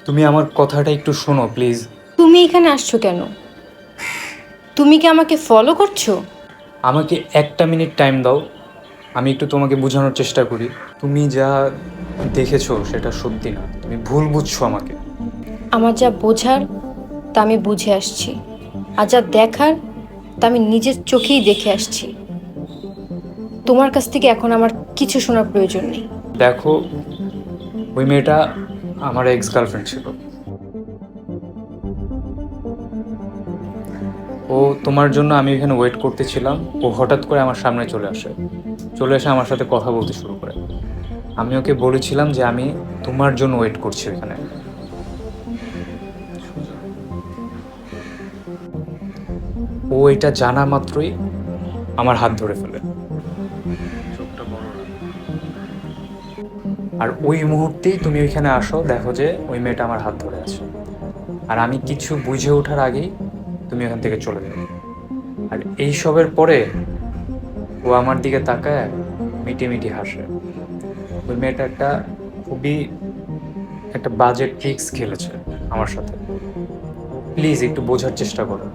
তুমি আমার কথাটা একটু শোনো প্লিজ। তুমি এখানে আসছো কেন? তুমি কি আমাকে ফলো করছো? আমাকে একটা মিনিট টাইম দাও, আমি একটু তোমাকে বোঝানোর চেষ্টা করি। তুমি যা দেখেছো সেটা সত্যি না, তুমি ভুল বুঝছো আমাকে। আমার যা বোঝার তা আমি বুঝে আসছি, আর যা দেখার তা আমি নিজের চোখেই দেখে আসছি। তোমার কাছ থেকে এখন আমার কিছু শোনার প্রয়োজন নেই। দেখো, ওই মেয়েটা আমার এক্স গার্লফ্রেন্ড ছিল। ও তোমার জন্য আমি এখানে ওয়েট করতেছিলাম, ও হঠাৎ করে আমার সামনে চলে আসে, চলে এসে আমার সাথে কথা বলতে শুরু করে। আমি ওকে বলেছিলাম যে আমি তোমার জন্য ওয়েট করছি এখানে। ও এটা জানা মাত্রই আমার হাত ধরে ফেলে, আর ওই মুহূর্তেই তুমি ওইখানে আসো, দেখো যে ওই মেয়েটা আমার হাত ধরে আছে। আর আমি কিছু বুঝে ওঠার আগেই তুমি ওখান থেকে চলে যাবে। আর এই সবের পরে ও আমার দিকে তাকায় মিটি মিটি হাসে। ওই মেয়েটা খুবই একটা বাজে ট্রিক্স খেলেছে আমার সাথে। প্লিজ একটু বোঝার চেষ্টা করো।